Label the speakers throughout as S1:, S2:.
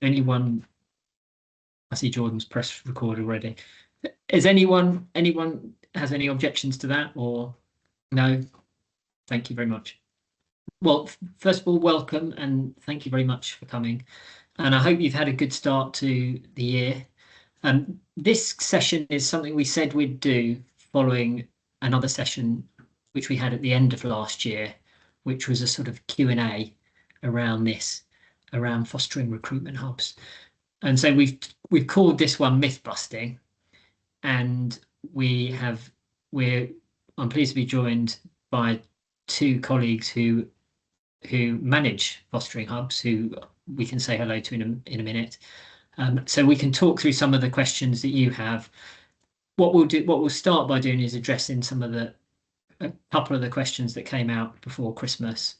S1: Anyone? I see Jordan's press record already. Is anyone has any objections to that, or no? Thank you very much. Well, first of all, welcome and thank you very much for coming. And I hope you've had a good start to the year. This session is something we said we'd do following another session which we had at the end of last year, which was a sort of Q&A around fostering recruitment hubs. And so we've called this one myth busting, and I'm pleased to be joined by two colleagues who manage fostering hubs, who we can say hello to in a minute. So we can talk through some of the questions that you have. What we'll start by doing is addressing a couple of the questions that came out before Christmas,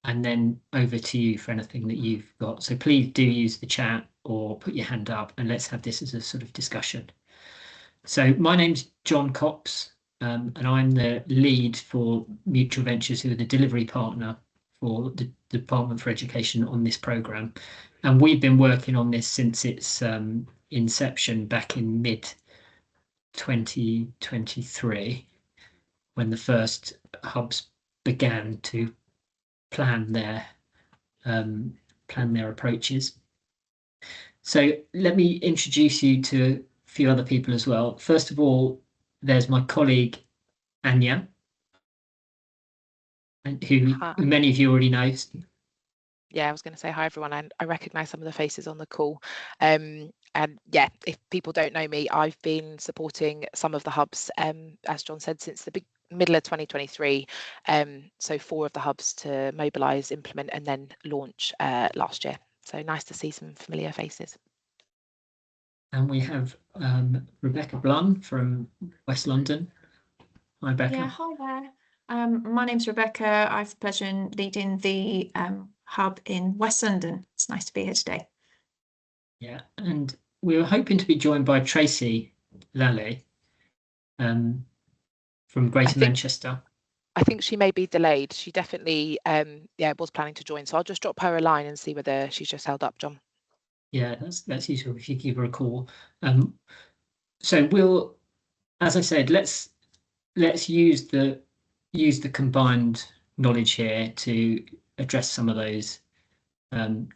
S1: and then over to you for anything that you've got. So please do use the chat or put your hand up, and let's have this as a sort of discussion. So my name's John Cox, and I'm the lead for Mutual Ventures, who are the delivery partner for the Department for Education on this programme. And we've been working on this since its inception back in mid-2023, when the first hubs began to plan their approaches. So let me introduce you to a few other people as well. First of all, there's my colleague Anya, who many of you already know.
S2: Yeah, I was going to say hi everyone. I recognise some of the faces on the call. And yeah, if people don't know me, I've been supporting some of the hubs, as John said, since the middle of 2023. So 4 of the hubs to mobilise, implement and then launch last year. So nice to see some familiar faces.
S1: And we have Rebecca Blunn from West London. Hi, Rebecca.
S3: Yeah, hi there. My name's Rebecca. I have the pleasure in leading the hub in West London. It's nice to be here today.
S1: Yeah, and we were hoping to be joined by Tracy Lally from Greater Manchester.
S2: I think she may be delayed. She definitely was planning to join. So I'll just drop her a line and see whether she's just held up, John.
S1: Yeah, that's useful if you give her a call. So we'll, as I said, let's use the combined knowledge here to address some of those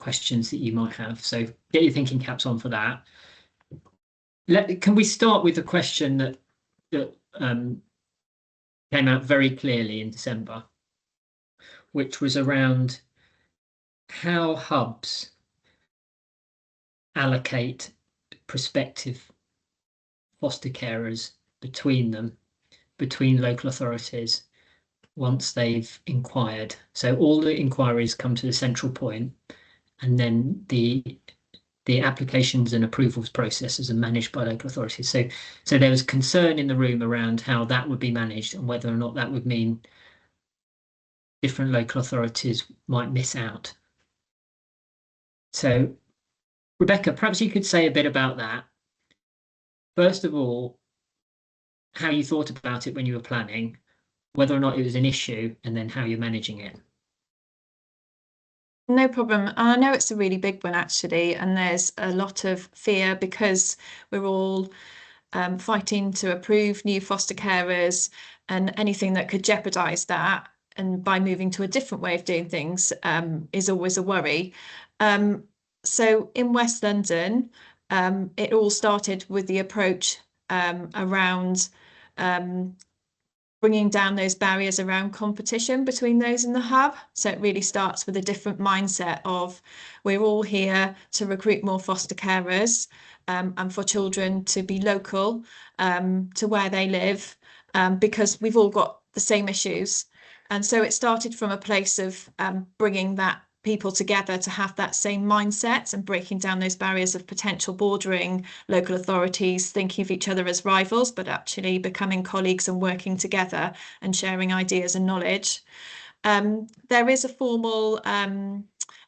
S1: questions that you might have. So get your thinking caps on for that. Can we start with the question that came out very clearly in December, which was around how hubs allocate prospective foster carers between local authorities once they've inquired. So all the inquiries come to the central point, and then the applications and approvals processes are managed by local authorities. So there was concern in the room around how that would be managed and whether or not that would mean different local authorities might miss out. So Rebecca, perhaps you could say a bit about that. First of all, how you thought about it when you were planning, whether or not it was an issue, and then how you're managing it.
S3: No problem. I know it's a really big one actually, and there's a lot of fear because we're all fighting to approve new foster carers, and anything that could jeopardise that, and by moving to a different way of doing things is always a worry. So in West London, it all started with the approach around bringing down those barriers around competition between those in the hub. So it really starts with a different mindset of we're all here to recruit more foster carers and for children to be local to where they live because we've all got the same issues. And so it started from a place of bringing that people together to have that same mindset and breaking down those barriers of potential bordering local authorities, thinking of each other as rivals, but actually becoming colleagues and working together and sharing ideas and knowledge. There is a formal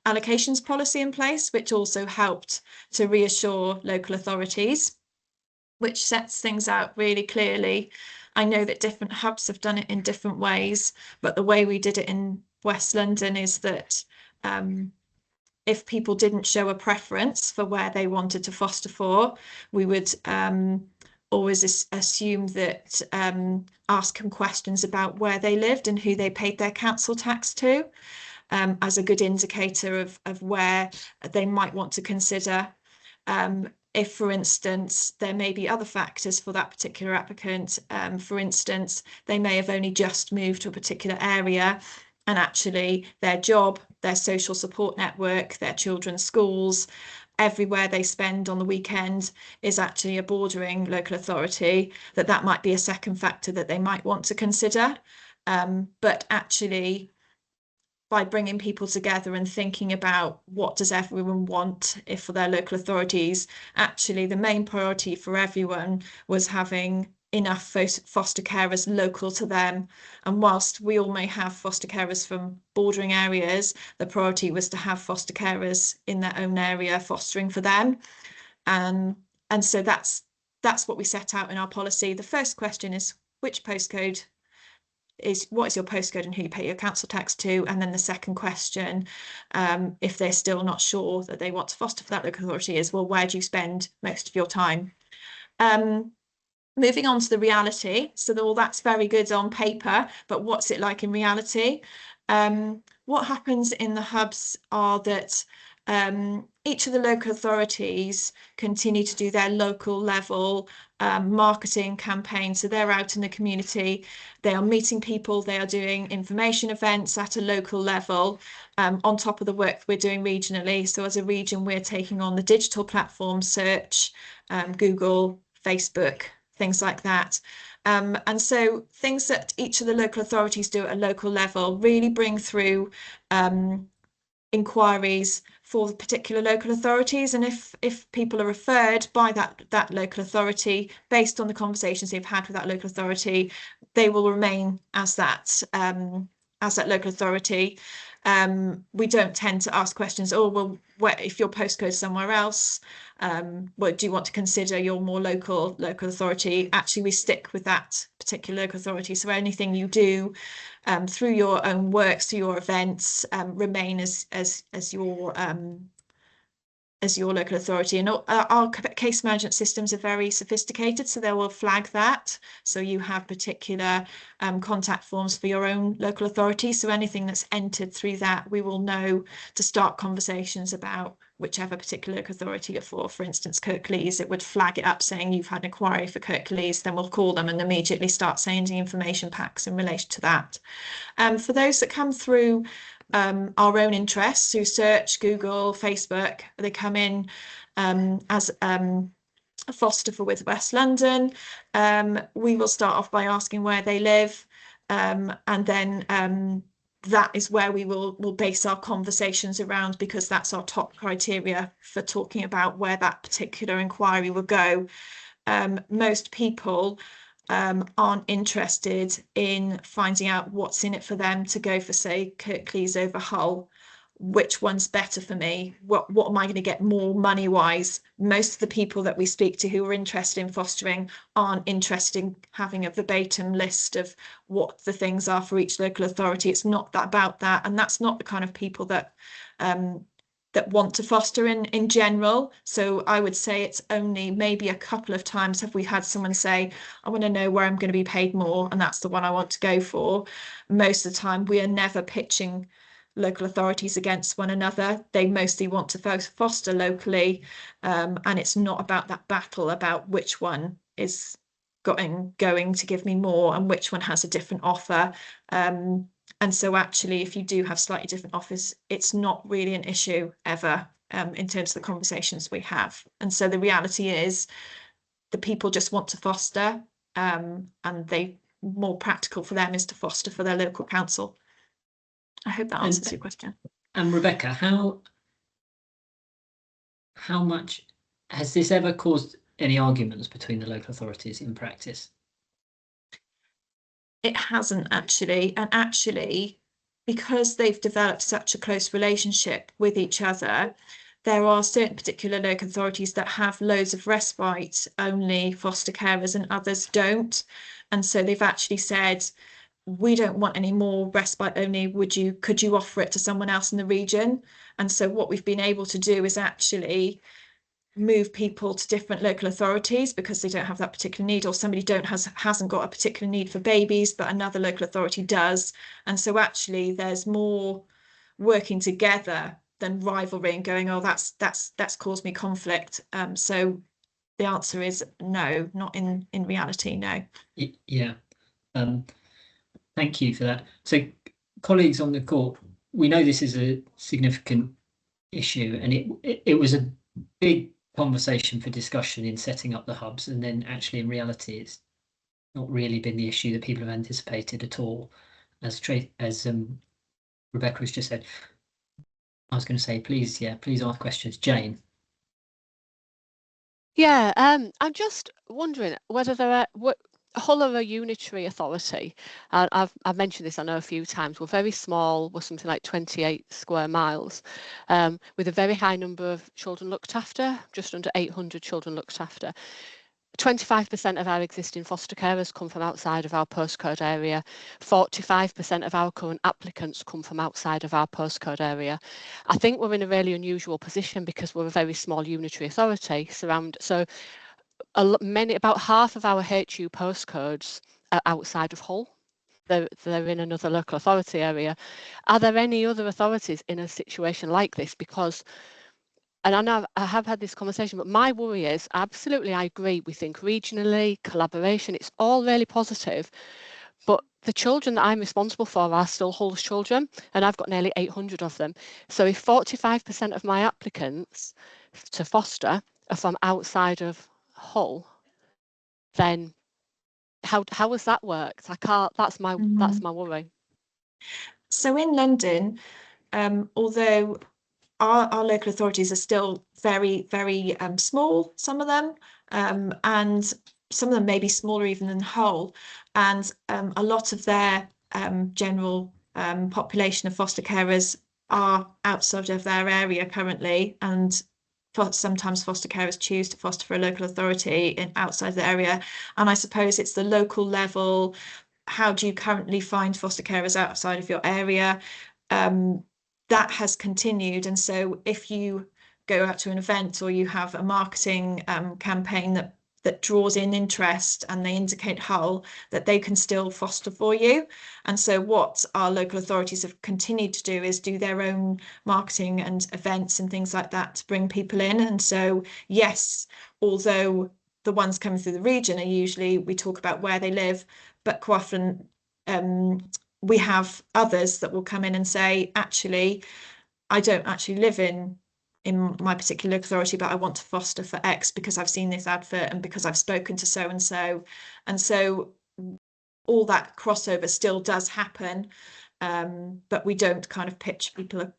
S3: allocations policy in place, which also helped to reassure local authorities, which sets things out really clearly. I know that different hubs have done it in different ways, but the way we did it in West London is that if people didn't show a preference for where they wanted to foster for, we would always assume that ask them questions about where they lived and who they paid their council tax to, as a good indicator of where they might want to consider. If, for instance, there may be other factors for that particular applicant. For instance, they may have only just moved to a particular area, and actually their job, their social support network, their children's schools, everywhere they spend on the weekend is actually a bordering local authority, that might be a second factor that they might want to consider. But actually, by bringing people together and thinking about what does everyone want if for their local authorities, actually the main priority for everyone was having enough foster carers local to them. And whilst we all may have foster carers from bordering areas, the priority was to have foster carers in their own area fostering for them. And so that's what we set out in our policy. The first question is, what is your postcode and who you pay your council tax to? And then the second question, if they're still not sure that they want to foster for that local authority, is, well, where do you spend most of your time? Moving on to the reality. So all that's very good on paper, but what's it like in reality? What happens in the hubs are that each of the local authorities continue to do their local level marketing campaign. So they're out in the community, they are meeting people, they are doing information events at a local level, on top of the work we're doing regionally. So as a region, we're taking on the digital platform search, Google, Facebook, things like that. And so things that each of the local authorities do at a local level really bring through inquiries for the particular local authorities. And if people are referred by that local authority based on the conversations they've had with that local authority, they will remain as that local authority. We don't tend to ask questions, oh, well, if your postcode is somewhere else, what do you want to consider your more local authority? Actually, we stick with that particular local authority. So anything you do through your own work, through your events, remain as your local authority. And our case management systems are very sophisticated, so they will flag that. So you have particular contact forms for your own local authority. So anything that's entered through that, we will know to start conversations about whichever particular local authority you're for. For instance, Kirklees, it would flag it up saying you've had an inquiry for Kirklees, then we'll call them and immediately start sending information packs in relation to that. For those that come through our own interests through search, Google, Facebook, they come in as a foster for with West London. We will start off by asking where they live, and then that is where we will base our conversations around, because that's our top criteria for talking about where that particular inquiry will go. Most people aren't interested in finding out what's in it for them to go for, say, Kirklees over Hull. Which one's better for me? What am I going to get more money wise? Most of the people that we speak to who are interested in fostering aren't interested in having a verbatim list of what the things are for each local authority. It's not about that, and that's not the kind of people that want to foster in general. So I would say it's only maybe a couple of times have we had someone say, I want to know where I'm going to be paid more, and that's the one I want to go for. Most of the time we are never pitching local authorities against one another. They mostly want to foster locally, and it's not about that battle about which one is going to give me more and which one has a different offer. And so actually, if you do have slightly different offers, it's not really an issue ever, in terms of the conversations we have. And so the reality is the people just want to foster, and more practical for them is to foster for their local council. I hope that answers your question.
S1: And Rebecca, how much has this ever caused any arguments between the local authorities in practice?
S3: It hasn't actually, and actually, because they've developed such a close relationship with each other, there are certain particular local authorities that have loads of respite only foster carers and others don't. And so they've actually said, we don't want any more respite only. Could you offer it to someone else in the region? And so what we've been able to do is actually move people to different local authorities because they don't have that particular need, or somebody hasn't got a particular need for babies, but another local authority does. And so actually there's more working together than rivalry and going, oh, that's caused me conflict. So the answer is no, not in reality, no.
S1: Yeah. Thank you for that. So, colleagues on the court, we know this is a significant issue, and it was a big conversation for discussion in setting up the hubs, and then actually in reality it's not really been the issue that people have anticipated at all. As Rebecca has just said, I was going to say, please ask questions. Jane.
S4: Yeah, I'm just wondering whether Hull are a unitary authority. I've mentioned this, I know, a few times. We're very small. We're something like 28 square miles, with a very high number of children looked after, just under 800 children looked after. 25% of our existing foster carers come from outside of our postcode area. 45% of our current applicants come from outside of our postcode area. I think we're in a really unusual position because we're a very small unitary authority. About half of our HU postcodes are outside of Hull. They're in another local authority area. Are there any other authorities in a situation like this? Because, and I know I have had this conversation, but my worry is, absolutely, I agree. We think regionally, collaboration, it's all really positive. But the children that I'm responsible for are still Hull's children, and I've got nearly 800 of them. So if 45% of my applicants to foster are from outside of Hull, then how has that worked? I can't. That's my worry.
S3: So in London, although our local authorities are still very, very small, some of them, and some of them may be smaller even than Hull, and a lot of their general population of foster carers are outside of their area currently, and sometimes foster carers choose to foster for a local authority outside the area. And I suppose it's the local level. How do you currently find foster carers outside of your area? That has continued. And so if you go out to an event or you have a marketing campaign that draws in interest and they indicate Hull, that they can still foster for you. And so what our local authorities have continued to do is do their own marketing and events and things like that to bring people in. And so, yes, although the ones coming through the region are usually, we talk about where they live, but quite often we have others that will come in and say, actually, I don't actually live in my particular authority, but I want to foster for X because I've seen this advert and because I've spoken to so and so. And so all that crossover still does happen, but we don't kind of pitch people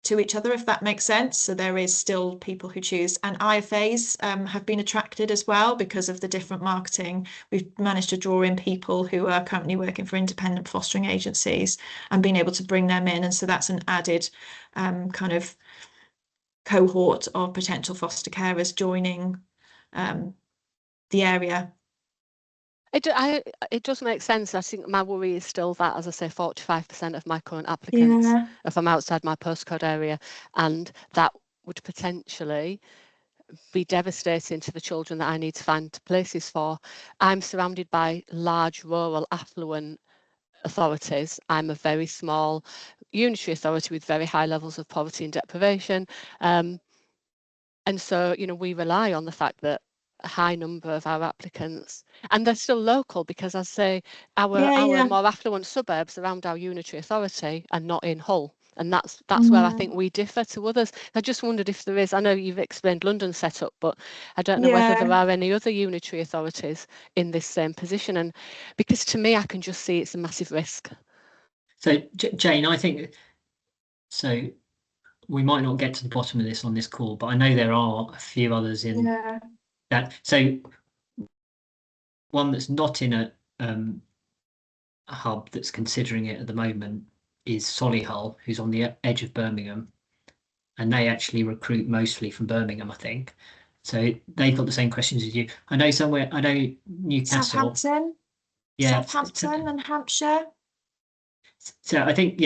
S3: to each other, if that makes sense. So there is still people who choose, and IFAs have been attracted as well because of the different marketing. We've managed to draw in people who are currently working for independent fostering agencies and being able to bring them in. And so that's an added kind of cohort of potential foster carers joining the area.
S4: It does make sense. I think my worry is still that, as I say, 45% of my current applicants are from outside my postcode area, and that would potentially be devastating to the children that I need to find places for. I'm surrounded by large, rural, affluent authorities. I'm a very small unitary authority with very high levels of poverty and deprivation. And so, we rely on the fact that a high number of our applicants, and they're still local, because as I say, our more affluent suburbs around our unitary authority are not in Hull. And that's where I think we differ to others. I just wondered if there is, I know you've explained London's setup, but I don't know whether there are any other unitary authorities in this same position. And because to me, I can just see it's a massive risk.
S1: So Jane, I think, so we might not get to the bottom of this on this call, but I know there are a few others in that. So one that's not in a hub that's considering it at the moment is Solihull, who's on the edge of Birmingham, and they actually recruit mostly from Birmingham, I think. So they've got the same questions as you. I know Newcastle.
S3: Southampton. Southampton and Hampshire.
S1: So I think,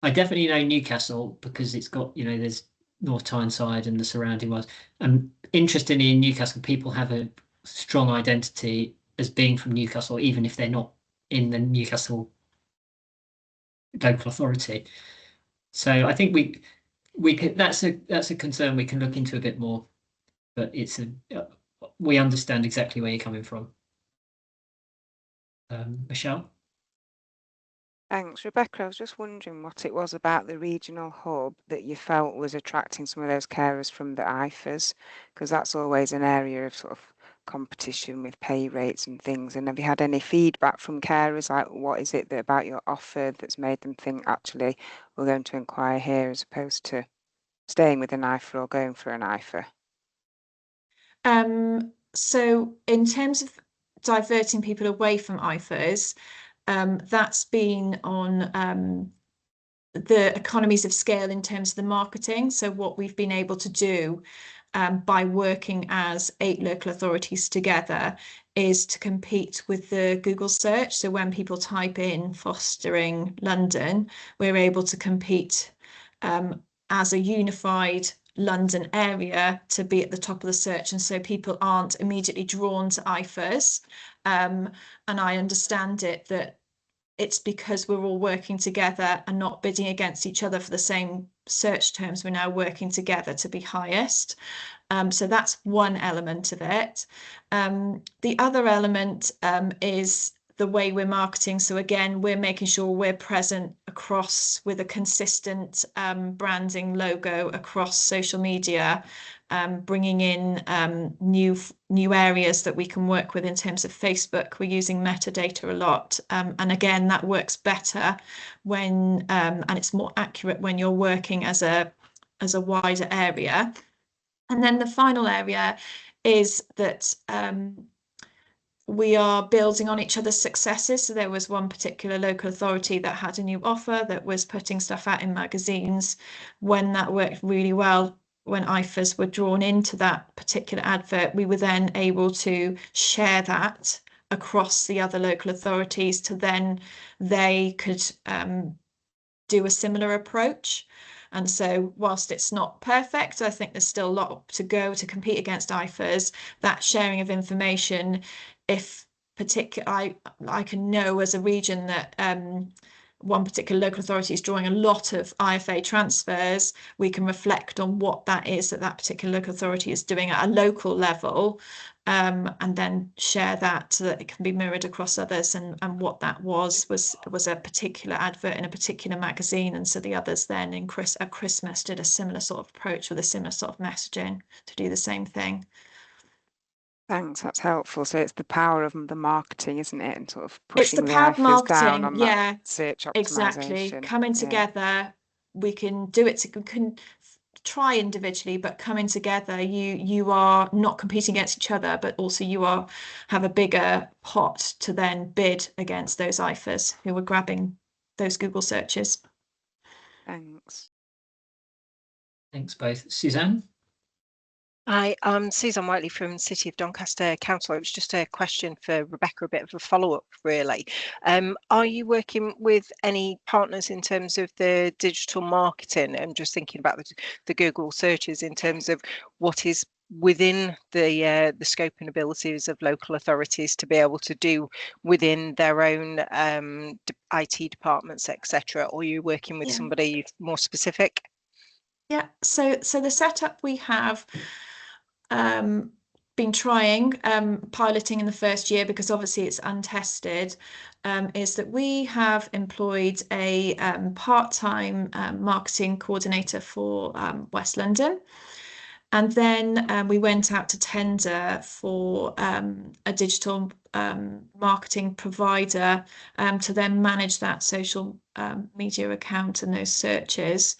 S1: I definitely know Newcastle because it's got, there's North Tyneside and the surrounding ones. And interestingly, in Newcastle, people have a strong identity as being from Newcastle, even if they're not in the Newcastle local authority. So I think we could, that's a concern we can look into a bit more, but we understand exactly where you're coming from. Michelle?
S5: Thanks. Rebecca, I was just wondering what it was about the regional hub that you felt was attracting some of those carers from the IFAs, because that's always an area of sort of competition with pay rates and things. And have you had any feedback from carers, like what is it about your offer that's made them think, actually, we're going to inquire here as opposed to staying with an IFA or going for an IFA?
S3: So in terms of diverting people away from IFAs, that's been on the economies of scale in terms of the marketing. So what we've been able to do by working as 8 local authorities together is to compete with the Google search. So when people type in fostering London, we're able to compete as a unified London area to be at the top of the search, and so people aren't immediately drawn to IFAs. And I understand that it's because we're all working together and not bidding against each other for the same search terms. We're now working together to be highest. So that's one element of it. The other element is the way we're marketing. So again, we're making sure we're present across with a consistent branding logo across social media, bringing in new areas that we can work with in terms of Facebook. We're using metadata a lot, and again, that works better when and it's more accurate when you're working as a wider area. And then the final area is that we are building on each other's successes. So there was one particular local authority that had a new offer that was putting stuff out in magazines. When that worked really well, when IFAs were drawn into that particular advert, we were then able to share that across the other local authorities to then they could do a similar approach. And so whilst it's not perfect, I think there's still a lot to go to compete against IFAs. That sharing of information, if particular, I can know as a region that one particular local authority is drawing a lot of IFA transfers, we can reflect on what that is that particular local authority is doing at a local level, and then share that so that it can be mirrored across others. And what that was a particular advert in a particular magazine, and so the others then at Christmas did a similar sort of approach with a similar sort of messaging to do the same thing.
S5: Thanks, that's helpful. So it's the power of the marketing, isn't it? And sort of pushing
S3: the power of
S5: IFAs down
S3: marketing,
S5: on
S3: yeah,
S5: that search optimization.
S3: exactly. Coming together, we can do it. We can try individually, but coming together, you are not competing against each other, but also you have a bigger pot to then bid against those IFAs who are grabbing those Google searches.
S5: Thanks.
S1: Thanks both. Suzanne?
S6: Hi, I'm Susan Whiteley from City of Doncaster Council. It was just a question for Rebecca, a bit of a follow-up really. Are you working with any partners in terms of the digital marketing? I'm just thinking about the Google searches in terms of what is within the scope and abilities of local authorities to be able to do within their own IT departments, etc. Or are you working with somebody more specific?
S3: Yeah, so the setup we have been trying, piloting in the first year, because obviously it's untested, is that we have employed a part-time marketing coordinator for West London. And then we went out to tender for a digital marketing provider to then manage that social media account and those searches.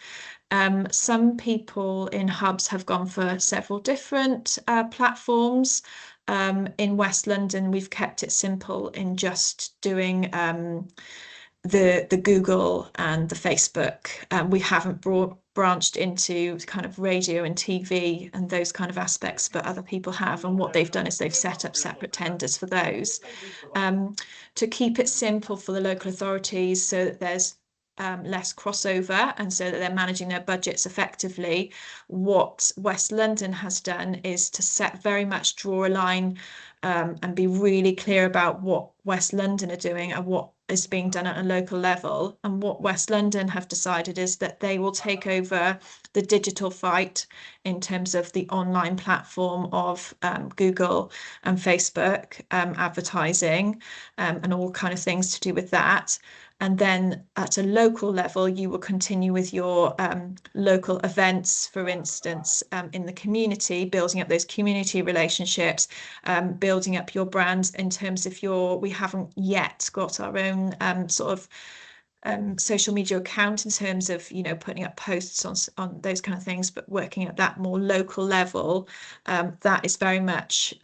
S3: Some people in hubs have gone for several different platforms. In West London, we've kept it simple in just doing the Google and the Facebook. We haven't branched into kind of radio and TV and those kind of aspects, but other people have. And what they've done is they've set up separate tenders for those, to keep it simple for the local authorities, so that there's less crossover, and so that they're managing their budgets effectively. What West London has done is to very much draw a line and be really clear about what West London are doing and what is being done at a local level. And what West London have decided is that they will take over the digital fight in terms of the online platform of Google and Facebook advertising and all kind of things to do with that. And then at a local level, you will continue with your local events, for instance, in the community, building up those community relationships, building up your brand in terms of we haven't yet got our own sort of social media account in terms of, you know, putting up posts on those kind of things, but working at that more local level, that is very much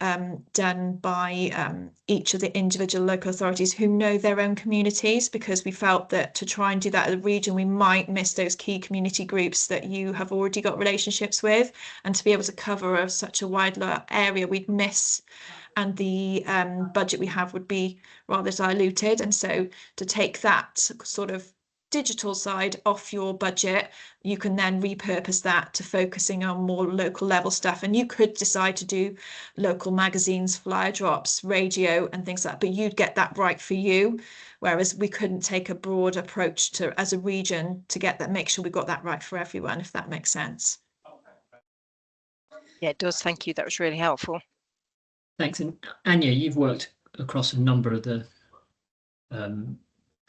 S3: done by each of the individual local authorities who know their own communities, because we felt that to try and do that at the region, we might miss those key community groups that you have already got relationships with, and to be able to cover such a wide area, we'd miss, and the budget we have would be rather diluted. And so to take that sort of digital side off your budget, you can then repurpose that to focusing on more local level stuff. And you could decide to do local magazines, flyer drops, radio and things like that, but you'd get that right for you. Whereas we couldn't take a broad approach to, as a region, to get that, make sure we got that right for everyone, if that makes sense.
S6: Yeah, it does. Thank you. That was really helpful.
S1: Thanks. And Anya, you've worked across a number of the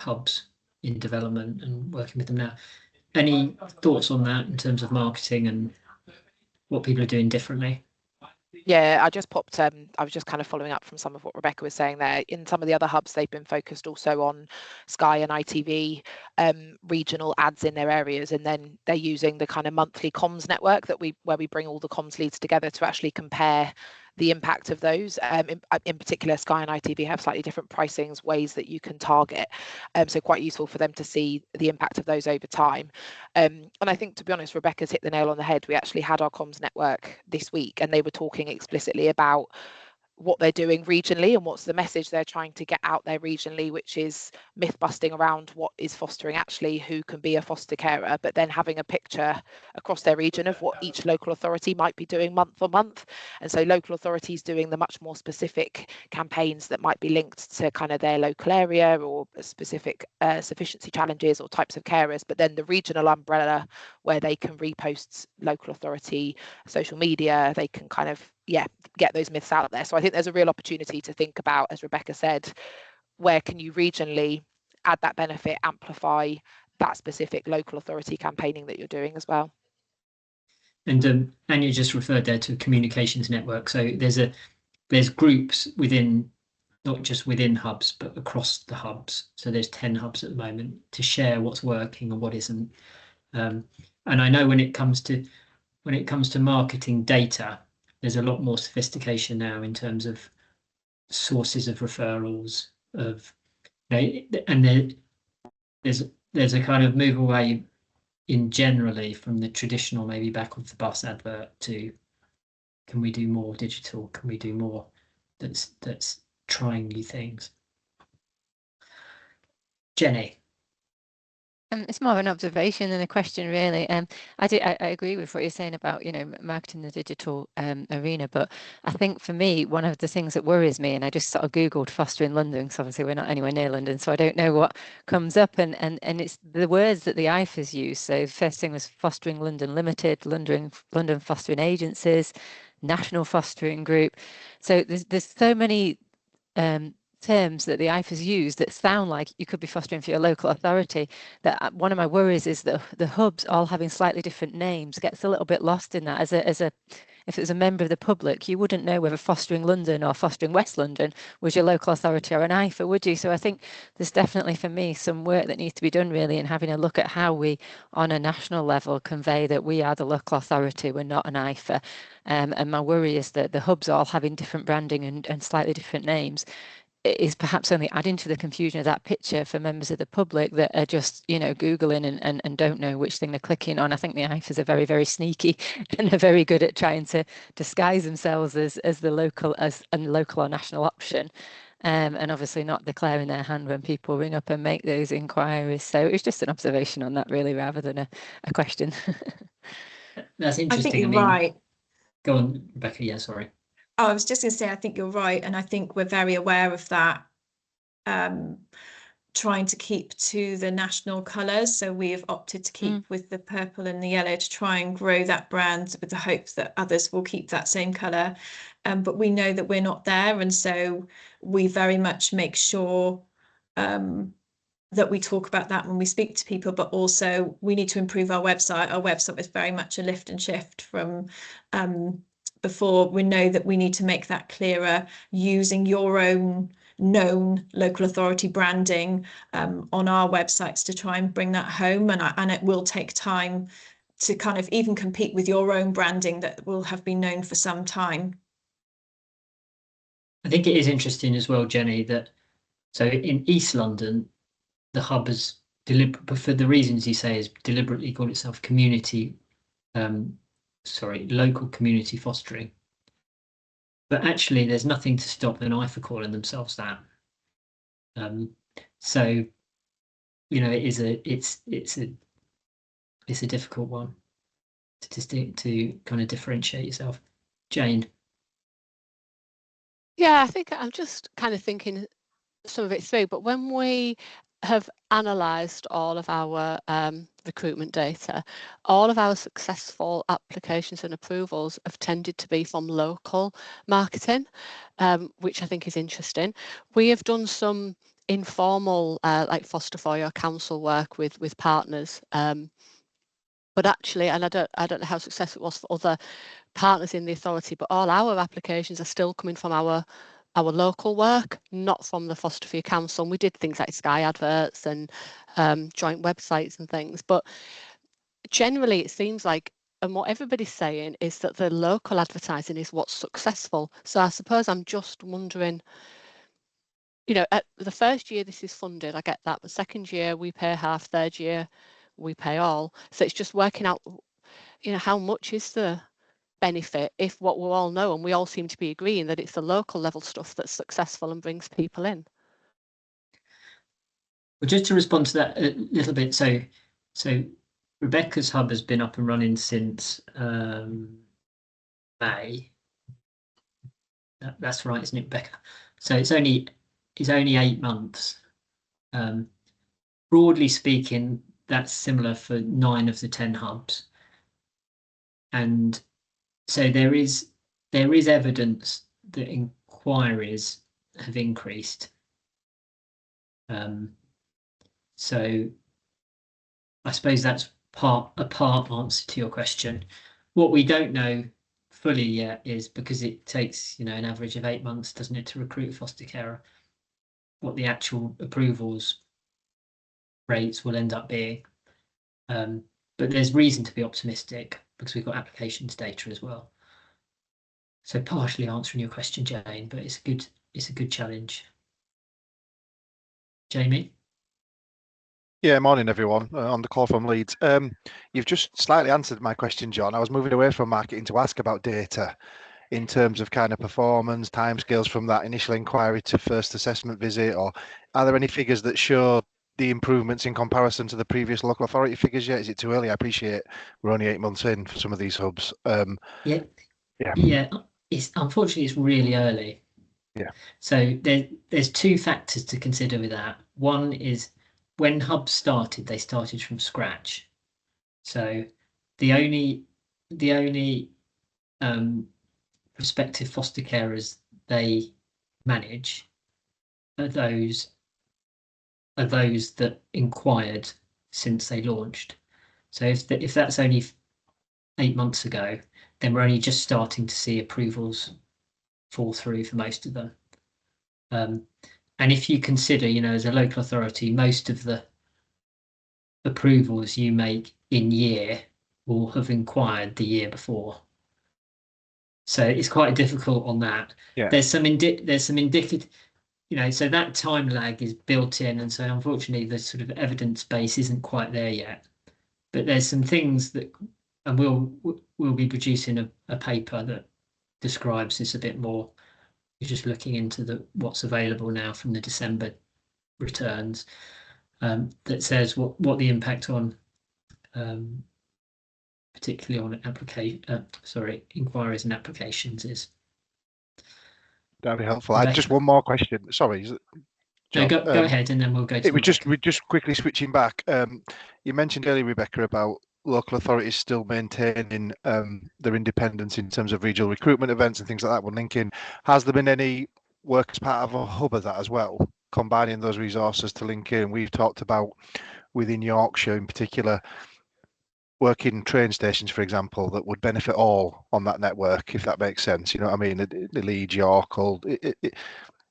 S1: hubs in development and working with them now. Any thoughts on that in terms of marketing and what people are doing differently?
S2: Yeah, I just popped, I was just kind of following up from some of what Rebecca was saying there. In some of the other hubs, they've been focused also on Sky and ITV regional ads in their areas, and then they're using the kind of monthly comms network where we bring all the comms leads together to actually compare the impact of those. In particular, Sky and ITV have slightly different pricings, ways that you can target. So quite useful for them to see the impact of those over time. And I think, to be honest, Rebecca's hit the nail on the head. We actually had our comms network this week, and they were talking explicitly about what they're doing regionally and what's the message they're trying to get out there regionally, which is myth busting around what is fostering, actually who can be a foster carer, but then having a picture across their region of what each local authority might be doing month on month. And so local authorities doing the much more specific campaigns that might be linked to kind of their local area or specific sufficiency challenges or types of carers, but then the regional umbrella where they can repost local authority social media, they can kind of get those myths out there. So I think there's a real opportunity to think about, as Rebecca said, where can you regionally add that benefit, amplify that specific local authority campaigning that you're doing as well.
S1: And you just referred there to a communications network. So there's groups within, not just within hubs, but across the hubs. So there's 10 hubs at the moment to share what's working and what isn't. And I know when it comes to marketing data, there's a lot more sophistication now in terms of sources of referrals, of, you know, and there's a kind of move away in generally from the traditional maybe back of the bus advert to, can we do more digital? Can we do more that's trying new things? Jenny.
S7: It's more of an observation than a question, really. I agree with what you're saying about, you know, marketing the digital arena, but I think for me, one of the things that worries me, and I just sort of Googled foster in London, because obviously we're not anywhere near London, so I don't know what comes up, and it's the words that the IFAs use. So the first thing was Fostering London Limited, London Fostering Agencies, National Fostering Group. So there's so many terms that the IFAs use that sound like you could be fostering for your local authority, that one of my worries is that the hubs all having slightly different names gets a little bit lost in that. If it was a member of the public, you wouldn't know whether Fostering London or Fostering West London was your local authority or an IFA, would you? So I think there's definitely, for me, some work that needs to be done really in having a look at how we, on a national level, convey that we are the local authority, we're not an IFA. And my worry is that the hubs all having different branding and slightly different names, is perhaps only adding to the confusion of that picture for members of the public that are just, you know, Googling and don't know which thing they're clicking on. I think the IFAs are very, very sneaky and are very good at trying to disguise themselves as the local or national option. And obviously not declaring their hand when people ring up and make those inquiries. So it's just an observation on that, really, rather than a question.
S1: That's interesting.
S3: I think you're right.
S1: Go on, Rebecca. Yeah, sorry.
S3: Oh, I was just going to say, I think you're right. And I think we're very aware of that, trying to keep to the national colours. So we have opted to keep with the purple and the yellow to try and grow that brand with the hopes that others will keep that same colour. But we know that we're not there. And so we very much make sure that we talk about that when we speak to people, but also we need to improve our website. Our website is very much a lift and shift from before. We know that we need to make that clearer using your own known local authority branding on our websites to try and bring that home, and it will take time to kind of even compete with your own branding that will have been known for some time.
S1: I think it is interesting as well, Jenny, that so in East London, the hub has for the reasons you say, is deliberately called itself local community fostering. But actually, there's nothing to stop an IFA calling themselves that. So, you know, it's a difficult one to kind of differentiate yourself. Jane.
S4: Yeah, I think I'm just kind of thinking some of it through, but when we have analysed all of our recruitment data, all of our successful applications and approvals have tended to be from local marketing, which I think is interesting. We have done some informal like foster foyer council work with partners, but actually, and I don't know how successful it was for other partners in the authority, but all our applications are still coming from our local work, not from the Foster for Your Council. And we did things like Sky adverts and joint websites and things. But generally, it seems like, and what everybody's saying is that the local advertising is what's successful. So I suppose I'm just wondering, you know, at the first year this is funded, I get that. The second year we pay half, third year we pay all. So it's just working out, you know, how much is the benefit if what we all know and we all seem to be agreeing that it's the local level stuff that's successful and brings people in.
S1: Well, just to respond to that a little bit, so Rebecca's hub has been up and running since May. That's right, isn't it, Rebecca? So it's only 8 months. Broadly speaking, that's similar for 9 of the 10 hubs, and so there is evidence that inquiries have increased. So I suppose that's a part answer to your question. What we don't know fully yet is, because it takes, you know, an average of 8 months, doesn't it, to recruit a foster carer, what the actual approvals rates will end up being. But there's reason to be optimistic because we've got applications data as well. So partially answering your question, Jane, but it's a good challenge. Jamie?
S8: Yeah, morning everyone. On the call from Leeds. You've just slightly answered my question, John. I was moving away from marketing to ask about data in terms of kind of performance, timescales from that initial inquiry to first assessment visit, or are there any figures that show the improvements in comparison to the previous local authority figures yet? Is it too early? I appreciate we're only 8 months in for some of these hubs.
S1: Yeah. Unfortunately, it's really early.
S8: Yeah.
S1: So there's 2 factors to consider with that. One is when hubs started, they started from scratch. So the only prospective foster carers they manage are those that inquired since they launched. So if that's only 8 months ago, then we're only just starting to see approvals fall through for most of them. And if you consider, you know, as a local authority, most of the approvals you make in year will have inquired the year before. So it's quite difficult on that.
S8: Yeah.
S1: There's some indicative. you know, so that time lag is built in, and so unfortunately the sort of evidence base isn't quite there yet. But there's some things that, and we'll be producing a paper that describes this a bit more. You're just looking into what's available now from the December returns, that says what the impact on particularly on inquiries and applications is.
S8: That'd be helpful. I just one more question. Sorry,
S1: John, no, go ahead, and then we'll go to.
S8: We're just quickly switching back. You mentioned earlier, Rebecca, about local authorities still maintaining their independence in terms of regional recruitment events and things like that. When linking, has there been any work as part of a hub of that as well, combining those resources to link in? We've talked about within Yorkshire in particular, working train stations, for example, that would benefit all on that network, if that makes sense. You know what I mean? The Leeds, York,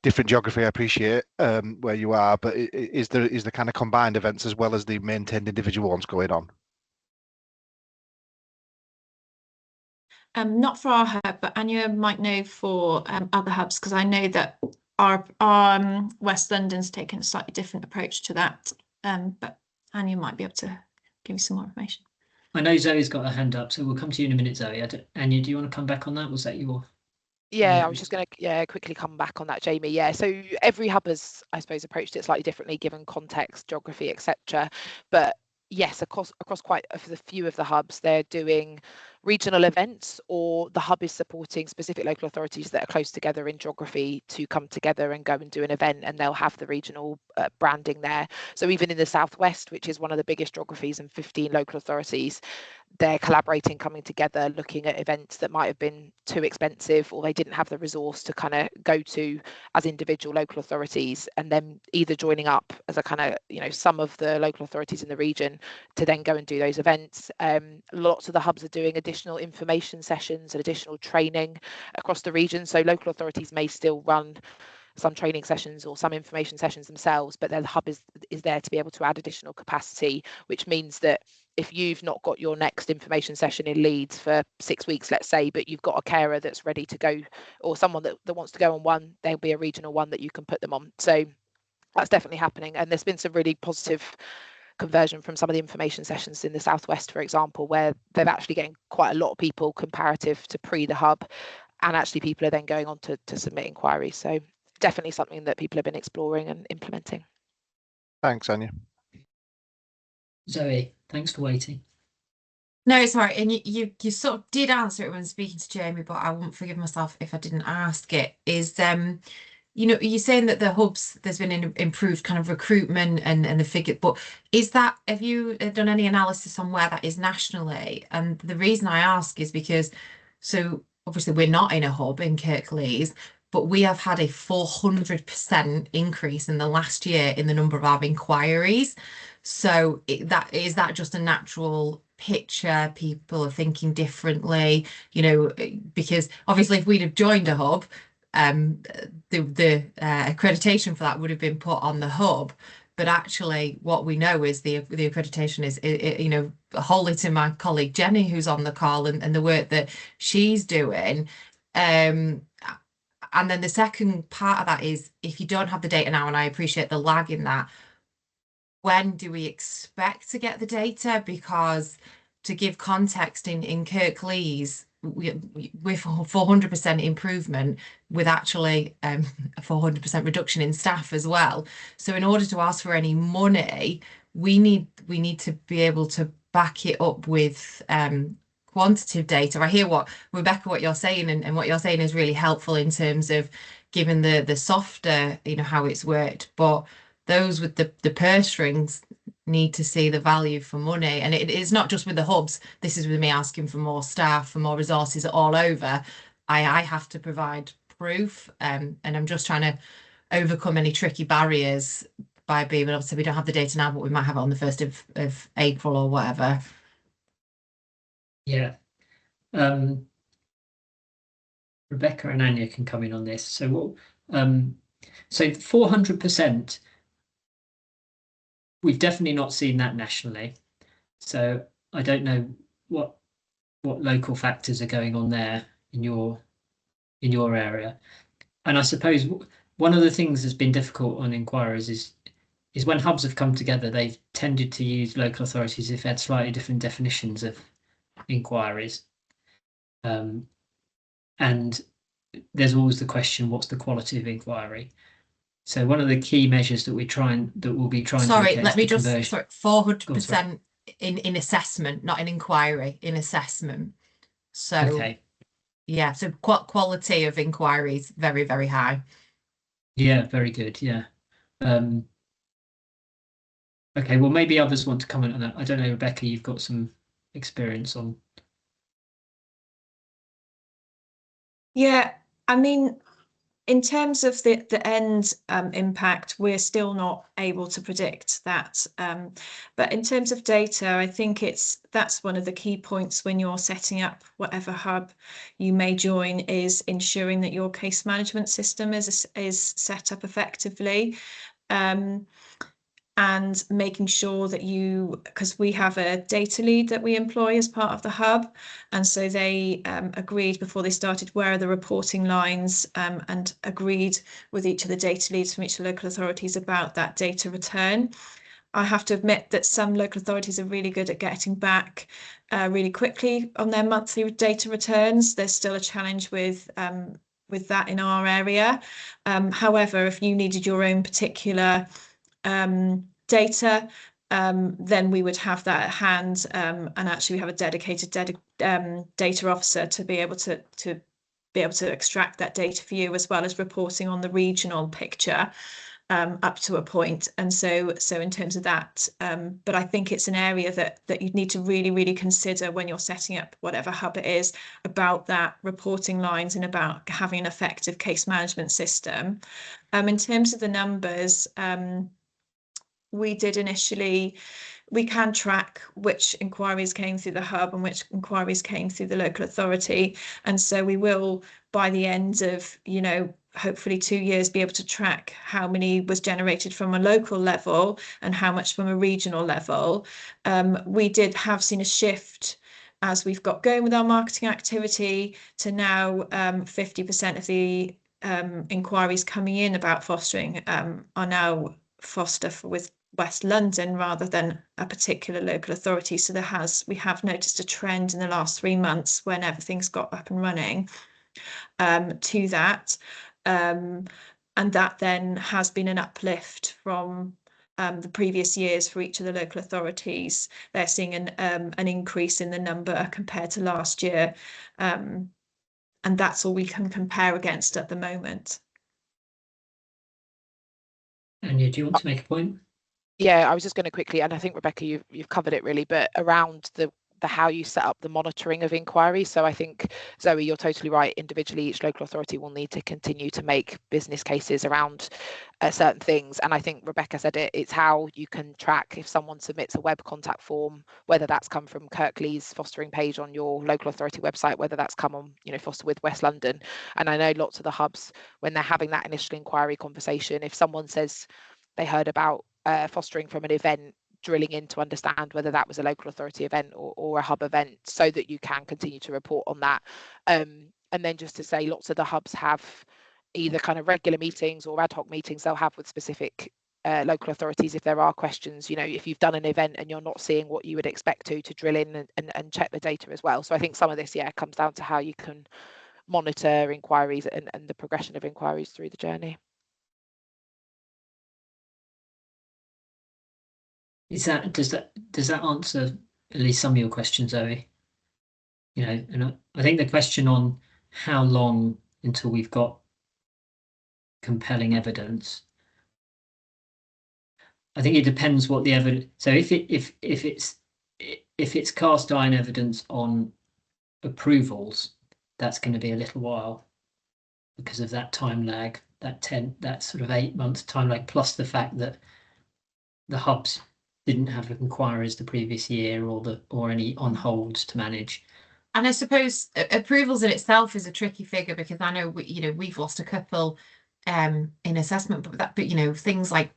S8: different geography, I appreciate where you are, but is there kind of combined events as well as the maintained individual ones going on?
S3: Not for our hub, but Anya might know for other hubs, because I know that our West London's taken a slightly different approach to that. But Anya might be able to give you some more information.
S1: I know Zoe's got her hand up, so we'll come to you in a minute, Zoe. Anya, do you want to come back on that? Was that your?
S2: Yeah, I was just going to quickly come back on that, Jamie. Yeah, so every hub has, I suppose, approached it slightly differently given context, geography, etc. But yes, across quite a few of the hubs, they're doing regional events, or the hub is supporting specific local authorities that are close together in geography to come together and go and do an event, and they'll have the regional branding there. So even in the southwest, which is one of the biggest geographies and 15 local authorities, they're collaborating, coming together, looking at events that might have been too expensive or they didn't have the resource to kind of go to as individual local authorities, and then either joining up as a kind of, you know, some of the local authorities in the region to then go and do those events. Lots of the hubs are doing additional information sessions and additional training across the region. So local authorities may still run some training sessions or some information sessions themselves, but then the hub is there to be able to add additional capacity, which means that if you've not got your next information session in Leeds for 6 weeks, let's say, but you've got a carer that's ready to go, or someone that wants to go on one, there'll be a regional one that you can put them on. So that's definitely happening. And there's been some really positive conversion from some of the information sessions in the southwest, for example, where they're actually getting quite a lot of people comparative to pre the hub, and actually people are then going on to submit inquiries. So definitely something that people have been exploring and implementing.
S8: Thanks, Anya.
S1: Zoe, thanks for waiting.
S9: No, it's all right. And you sort of did answer it when speaking to Jamie, but I won't forgive myself if I didn't ask it. Is you know, you're saying that the hubs, there's been an improved kind of recruitment and the figure, but have you done any analysis on where that is nationally? And the reason I ask is because, so obviously we're not in a hub in Kirklees, but we have had a 400% increase in the last year in the number of our inquiries. So is that just a natural picture? People are thinking differently, you know, because obviously if we'd have joined a hub, the accreditation for that would have been put on the hub. But actually what we know is the accreditation is, you know, wholly to my colleague Jenny, who's on the call, and the work that she's doing. And then the second part of that is, if you don't have the data now, and I appreciate the lag in that, when do we expect to get the data? Because to give context, in Kirklees, with 400% improvement, with actually a 400% reduction in staff as well. So in order to ask for any money, we need to be able to back it up with quantitative data. I hear what you're saying, and what you're saying is really helpful in terms of giving the softer, you know, how it's worked, but those with the purse strings need to see the value for money. And it's not just with the hubs. This is with me asking for more staff, for more resources all over. I have to provide proof, and I'm just trying to overcome any tricky barriers by being able to say we don't have the data now, but we might have it on the 1st of April or whatever.
S1: Yeah. Rebecca and Anya can come in on this. So so 400%, we've definitely not seen that nationally. So I don't know what local factors are going on there in your area. And I suppose one of the things that's been difficult on inquiries is when hubs have come together, they've tended to use local authorities if they had slightly different definitions of inquiries. And there's always the question, what's the quality of inquiry? So one of the key measures that we'll be trying
S9: sorry,
S1: to
S9: let me just 400% in assessment, not in inquiry, in assessment. So
S1: okay.
S9: Yeah, so quality of inquiries very, very high.
S1: Yeah, very good. Yeah. Okay, well, maybe others want to comment on that. I don't know, Rebecca, you've got some experience on.
S3: Yeah, I mean, in terms of the end impact, we're still not able to predict that. But in terms of data, I think that's one of the key points when you're setting up whatever hub you may join, is ensuring that your case management system is set up effectively. And making sure that because we have a data lead that we employ as part of the hub, and so they agreed before they started where are the reporting lines, and agreed with each of the data leads from each of the local authorities about that data return. I have to admit that some local authorities are really good at getting back really quickly on their monthly data returns. There's still a challenge with that in our area. However, if you needed your own particular data, then we would have that at hand, and actually we have a dedicated data officer to be able to extract that data for you, as well as reporting on the regional picture up to a point. And so in terms of that, but I think it's an area that you'd need to really consider when you're setting up whatever hub it is, about that reporting lines and about having an effective case management system. In terms of the numbers, we can track which inquiries came through the hub and which inquiries came through the local authority. And so we will, by the end of, hopefully 2 years, be able to track how many was generated from a local level and how much from a regional level. We have seen a shift as we've got going with our marketing activity to now 50% of the inquiries coming in about fostering are now foster with West London rather than a particular local authority. So we have noticed a trend in the last 3 months when everything's got up and running to that. And that then has been an uplift from the previous years for each of the local authorities. They're seeing an increase in the number compared to last year. And that's all we can compare against at the moment.
S1: Anya, do you want to make a point?
S2: Yeah, I was just going to quickly, and I think, Rebecca, you've covered it really, but around the how you set up the monitoring of inquiries. So I think, Zoe, you're totally right. Individually, each local authority will need to continue to make business cases around certain things. And I think Rebecca said it's how you can track if someone submits a web contact form, whether that's come from Kirklees fostering page on your local authority website, whether that's come on, Foster with West London. And I know lots of the hubs, when they're having that initial inquiry conversation, if someone says they heard about fostering from an event, drilling in to understand whether that was a local authority event or a hub event, so that you can continue to report on that. And then just to say, lots of the hubs have either kind of regular meetings or ad hoc meetings they'll have with specific local authorities if there are questions, if you've done an event and you're not seeing what you would expect to drill in and check the data as well. So I think some of this, comes down to how you can monitor inquiries and the progression of inquiries through the journey.
S1: Does that answer at least some of your questions, Zoe? And I think the question on how long until we've got compelling evidence, I think it depends what the evidence. So if it's cast iron evidence on approvals, that's going to be a little while because of that time lag, that sort of 8 months time lag, plus the fact that the hubs didn't have inquiries the previous year or any on holds to manage.
S9: And I suppose approvals in itself is a tricky figure, because I know we've lost a couple in assessment, but things like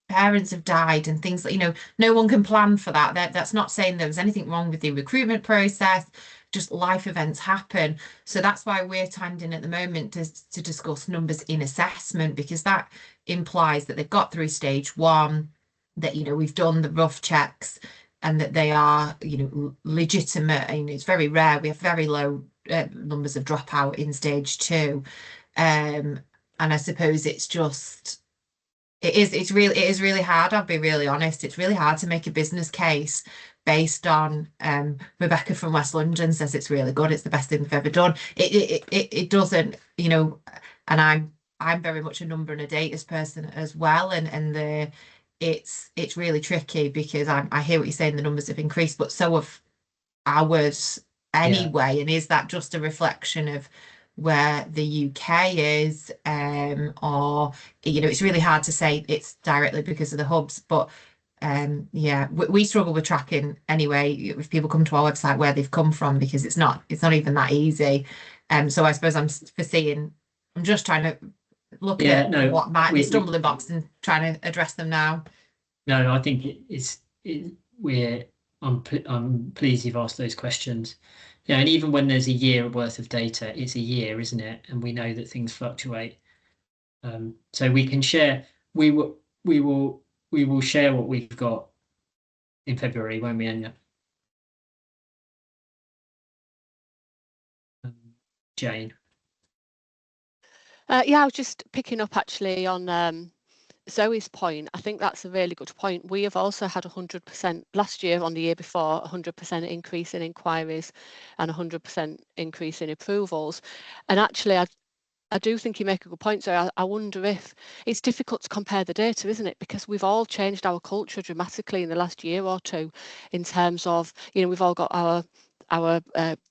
S9: parents have died and things like no one can plan for that. That's not saying there was anything wrong with the recruitment process. just life events happen. So that's why we're timed in at the moment to discuss numbers in assessment, because that implies that they've got through stage 1, that, you know, we've done the rough checks and that they are, you know, legitimate. And it's very rare. We have very low numbers of dropout in stage 2. And I suppose it's just, it is really hard. I'll be really honest. It's really hard to make a business case based on Rebecca from West London says it's really good. It's the best thing we've ever done. It doesn't, you know, and I'm very much a number and a data person as well. And it's really tricky because I hear what you're saying, the numbers have increased, but so have ours anyway. And is that just a reflection of where the UK is, or, you know, it's really hard to say it's directly because of the hubs, but yeah, we struggle with tracking anyway if people come to our website where they've come from, because it's not even that easy. So I suppose I'm just trying to look at what might be stumbling blocks and trying to address them now.
S1: No, I think I'm pleased you've asked those questions. Yeah, and even when there's a year worth of data, it's a year, isn't it? And we know that things fluctuate. So we can share. We will share what we've got in February, won't we, Anya? Jane.
S4: Yeah, I was just picking up actually on Zoe's point. I think that's a really good point. We have also had 100% last year, on the year before, 100% increase in inquiries and 100% increase in approvals. And actually, I do think you make a good point. So I wonder if it's difficult to compare the data, isn't it? Because we've all changed our culture dramatically in the last year or two, in terms of, you know, we've all got our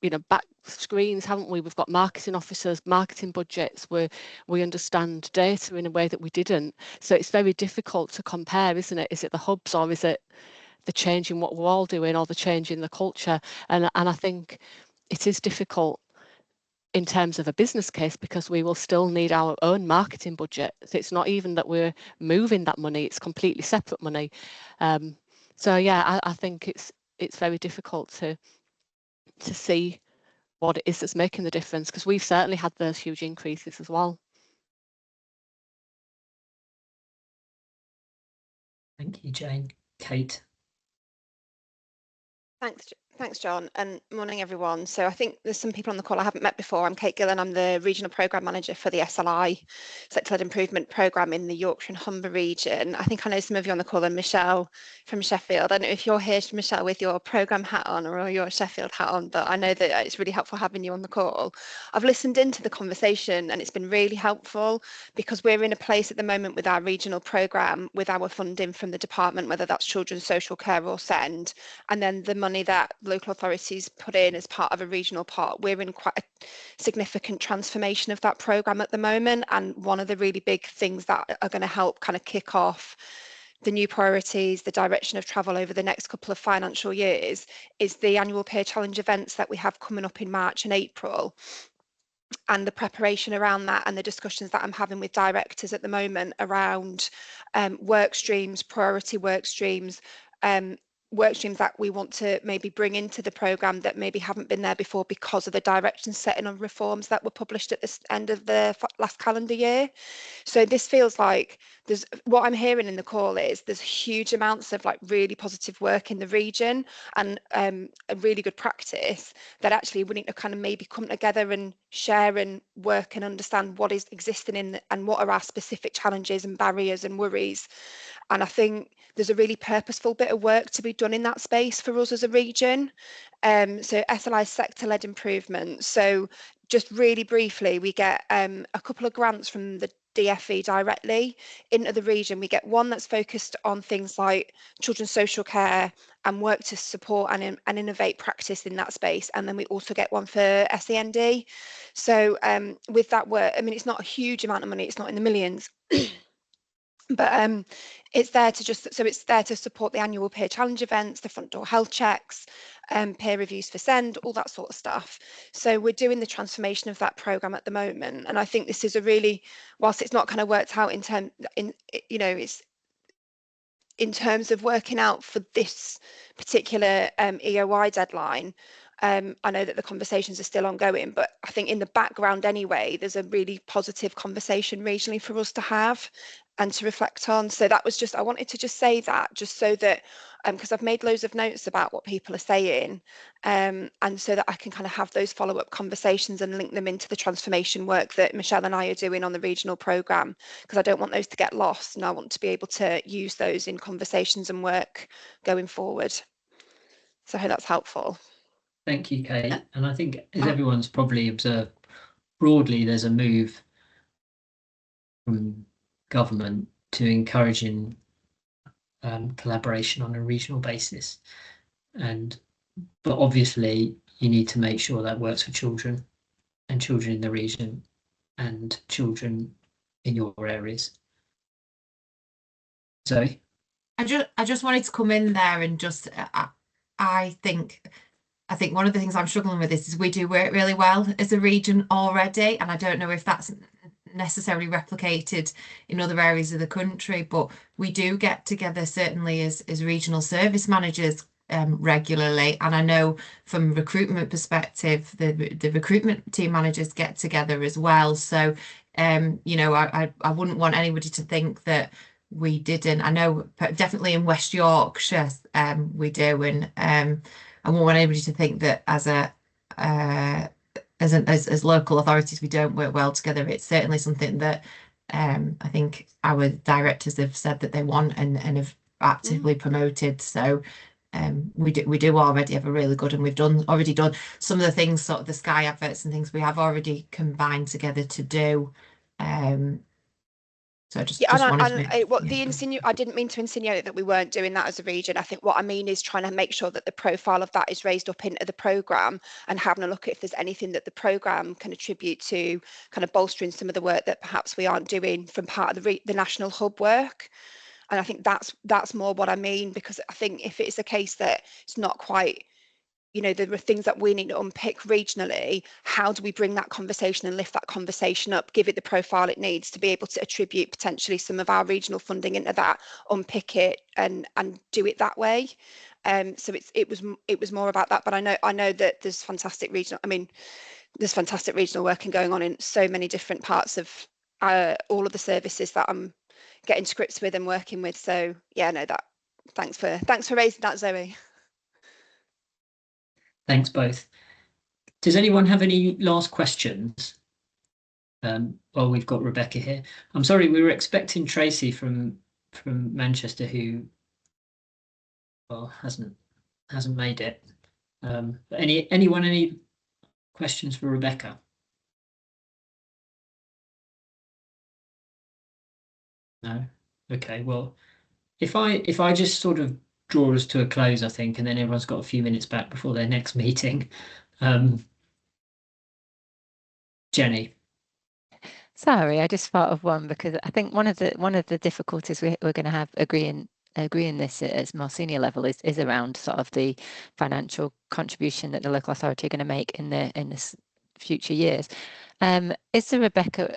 S4: you know, back screens, haven't we? We've got marketing officers, marketing budgets, where we understand data in a way that we didn't. So it's very difficult to compare, isn't it? Is it the hubs, or is it the change in what we're all doing, or the change in the culture? And I think it is difficult in terms of a business case, because we will still need our own marketing budget. So it's not even that we're moving that money, it's completely separate money. So yeah, I think it's very difficult to see what it is that's making the difference, because we've certainly had those huge increases as well.
S1: Thank you, Jane. Kate.
S10: Thanks, John, and morning, everyone. So I think there's some people on the call I haven't met before. I'm Kate Gillen. I'm the Regional Programme Manager for the SLI, Sector-Led Improvement Programme in the Yorkshire and Humber region. I think I know some of you on the call, and Michelle from Sheffield. I don't know if you're here, Michelle, with your programme hat on or your Sheffield hat on, but I know that it's really helpful having you on the call. I've listened into the conversation and it's been really helpful, because we're in a place at the moment with our regional programme, with our funding from the department, whether that's children's social care or SEND, and then the money that local authorities put in as part of a regional pot. We're in quite a significant transformation of that programme at the moment, and one of the really big things that are going to help kind of kick off the new priorities, the direction of travel over the next couple of financial years, is the annual peer challenge events that we have coming up in March and April, and the preparation around that, and the discussions that I'm having with directors at the moment around work streams, priority work streams that we want to maybe bring into the programme that maybe haven't been there before, because of the direction setting on reforms that were published at the end of the last calendar year. So this feels like what I'm hearing in the call is there's huge amounts of like really positive work in the region, and a really good practice that actually we need to kind of maybe come together and share and work and understand what is existing and what are our specific challenges and barriers and worries. And I think there's a really purposeful bit of work to be done in that space for us as a region. So SLI sector-led improvement. So just really briefly, we get a couple of grants from the DfE directly into the region. We get one that's focused on things like children's social care and work to support and innovate practice in that space. And then we also get one for SEND. So with that work, I mean, it's not a huge amount of money, it's not in the millions. But it's there to support the annual peer challenge events, the front door health checks, peer reviews for SEND, all that sort of stuff. So we're doing the transformation of that programme at the moment, and I think this is a really, whilst it's not kind of worked out in in terms of working out for this particular EOI deadline, I know that the conversations are still ongoing, but I think in the background anyway, there's a really positive conversation regionally for us to have and to reflect on. So that was just, I wanted to just say that, just so that, because I've made loads of notes about what people are saying, and so that I can kind of have those follow-up conversations and link them into the transformation work that Michelle and I are doing on the regional programme, because I don't want those to get lost, and I want to be able to use those in conversations and work going forward. So I hope that's helpful.
S1: Thank you, Kate. And I think, as everyone's probably observed, broadly there's a move from government to encouraging collaboration on a regional basis, but obviously you need to make sure that works for children and children in the region and children in your areas. Zoe?
S9: I just wanted to come in there and just I think one of the things I'm struggling with is we do work really well as a region already, and I don't know if that's necessarily replicated in other areas of the country, but we do get together certainly as regional service managers regularly, and I know from a recruitment perspective the recruitment team managers get together as well. So you know, I wouldn't want anybody to think that we didn't. I know definitely in West Yorkshire we do, and I wouldn't want anybody to think that as local authorities we don't work well together. It's certainly something that I think our directors have said that they want and have actively promoted. So we do already have a really good, and we've already done some of the things, sort of the Sky adverts and things we have already combined together to do. So I just wanted to make,
S10: I didn't mean to insinuate that we weren't doing that as a region. I think what I mean is trying to make sure that the profile of that is raised up into the programme, and having a look at if there's anything that the programme can attribute to kind of bolstering some of the work that perhaps we aren't doing from part of the national hub work. And I think that's more what I mean, because I think if it's a case that it's not quite, you know, there are things that we need to unpick regionally. How do we bring that conversation and lift that conversation up, give it the profile it needs to be able to attribute potentially some of our regional funding into that, unpick it and do it that way. So it was more about that. But I know that there's fantastic regional, there's fantastic regional working going on in so many different parts of all of the services that I'm getting to grips with and working with. So yeah, no, that thanks for raising that, Zoe.
S1: Thanks both. Does anyone have any last questions? Well, we've got Rebecca here. I'm sorry, we were expecting Tracy from Manchester, who hasn't made it. Anyone any questions for Rebecca? No. Okay. Well, if I just sort of draw us to a close, I think, and then everyone's got a few minutes back before their next meeting. Jenny.
S7: Sorry, I just thought of one, because I think one of the difficulties we're going to have agreeing this at more senior level is around sort of the financial contribution that the local authority are going to make in this future years. Is there, Rebecca,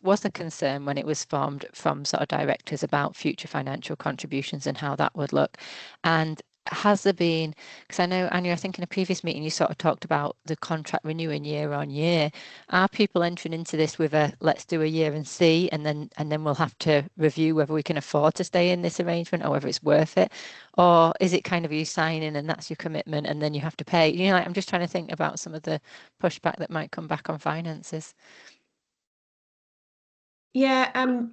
S7: was a concern when it was formed from sort of directors about future financial contributions and how that would look? And has there been, because I know, Anya, I think in a previous meeting you sort of talked about the contract renewing year on year. Are people entering into this with a let's do a year and see, and then we'll have to review whether we can afford to stay in this arrangement or whether it's worth it? Or is it kind of you signing and that's your commitment and then you have to pay? You know, I'm just trying to think about some of the pushback that might come back on finances.
S3: Yeah,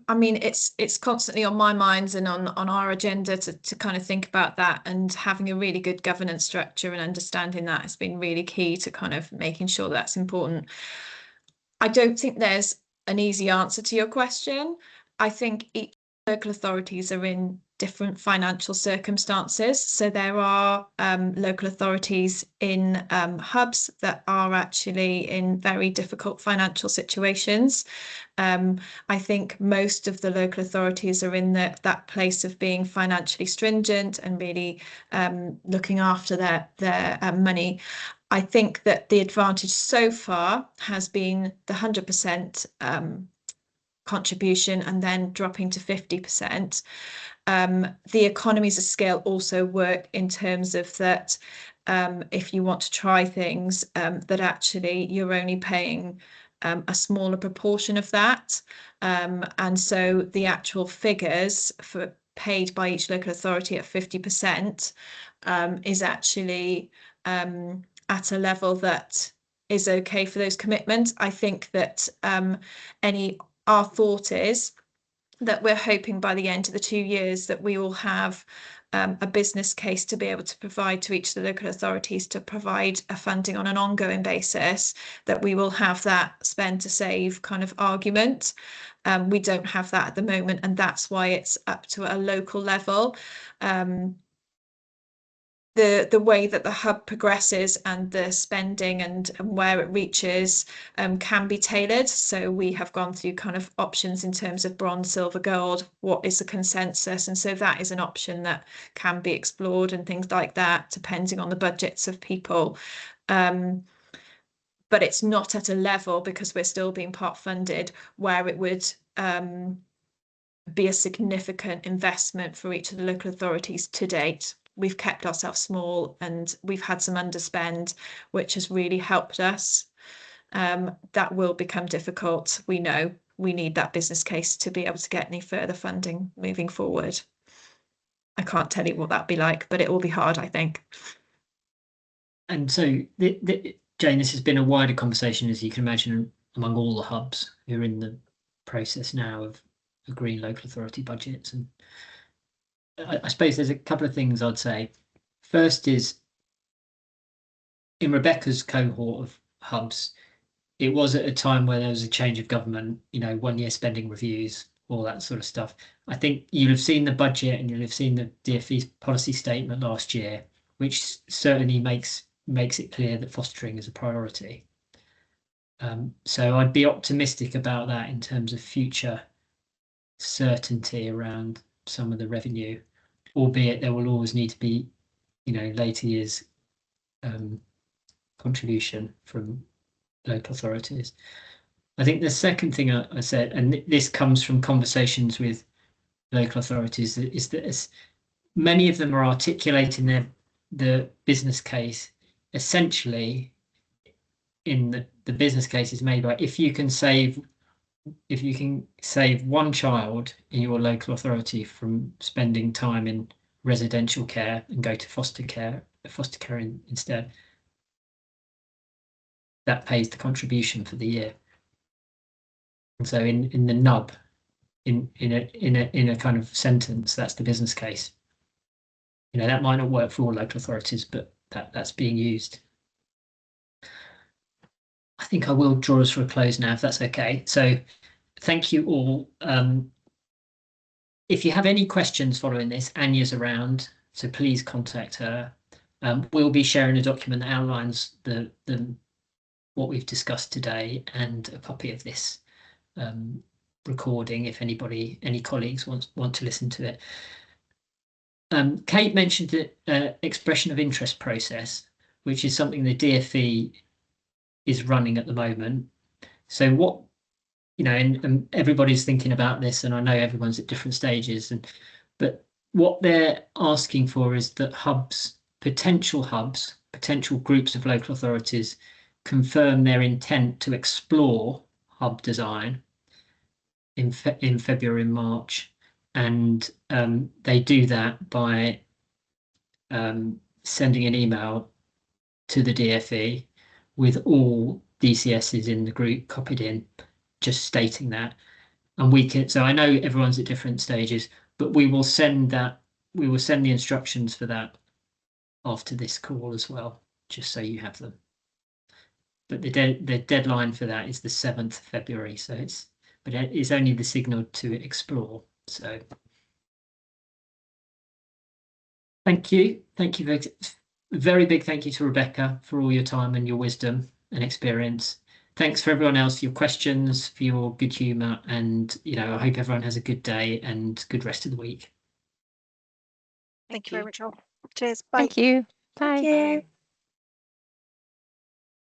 S3: I mean, it's constantly on my mind and on our agenda to kind of think about that, and having a really good governance structure and understanding that has been really key to kind of making sure that's important. I don't think there's an easy answer to your question. I think each local authorities are in different financial circumstances. So there are local authorities in hubs that are actually in very difficult financial situations. I think most of the local authorities are in that place of being financially stringent and really looking after their money. I think that the advantage so far has been the 100% contribution and then dropping to 50%. The economies of scale also work in terms of that if you want to try things, that actually you're only paying a smaller proportion of that. And so the actual figures for paid by each local authority at 50% is actually at a level that is okay for those commitments. I think that our thought is that we're hoping by the end of the 2 years that we will have a business case to be able to provide to each of the local authorities to provide a funding on an ongoing basis, that we will have that spend to save kind of argument. We don't have that at the moment, and that's why it's up to a local level. The way that the hub progresses and the spending and where it reaches can be tailored. So we have gone through kind of options in terms of bronze, silver, gold, what is the consensus? And so that is an option that can be explored and things like that, depending on the budgets of people. But it's not at a level, because we're still being part funded, where it would be a significant investment for each of the local authorities to date. We've kept ourselves small and we've had some underspend, which has really helped us. That will become difficult. We know we need that business case to be able to get any further funding moving forward. I can't tell you what that'll be like, but it will be hard, I think.
S1: And so, Jane, this has been a wider conversation, as you can imagine, among all the hubs who are in the process now of agreeing local authority budgets. And I suppose there's a couple of things I'd say. First is, in Rebecca's cohort of hubs, it was at a time where there was a change of government, 1 year spending reviews, all that sort of stuff. I think you'll have seen the budget and you'll have seen the DfE's policy statement last year, which certainly makes it clear that fostering is a priority. So I'd be optimistic about that in terms of future certainty around some of the revenue, albeit there will always need to be, later years contribution from local authorities. I think the second thing I said, and this comes from conversations with local authorities, is that as many of them are articulating the business case essentially in the business case is made by, if you can save one child in your local authority from spending time in residential care and go to foster care instead, that pays the contribution for the year. And so in the nub, in a kind of sentence, that's the business case. That might not work for all local authorities, but that's being used. I think I will draw us for a close now, if that's okay. So thank you all. If you have any questions following this, Anya's around, so please contact her. We'll be sharing a document that outlines what we've discussed today and a copy of this recording if any colleagues want to listen to it. Kate mentioned the expression of interest process, which is something the DfE is running at the moment. So what, and everybody's thinking about this, and I know everyone's at different stages, but what they're asking for is that potential groups of local authorities confirm their intent to explore hub design in February and March, and they do that by sending an email to the DfE with all DCSs in the group copied in, just stating that. And so I know everyone's at different stages, but we will send the instructions for that after this call as well, just so you have them. But the deadline for that is the 7th of February, so it's only the signal to explore. So thank you. Very big thank you to Rebecca for all your time and your wisdom and experience. Thanks for everyone else for your questions, for your good humour, and I hope everyone has a good day and good rest of the week.
S6: Thank you very much all. Cheers. Bye.
S7: Thank you. Bye.
S3: Thank you.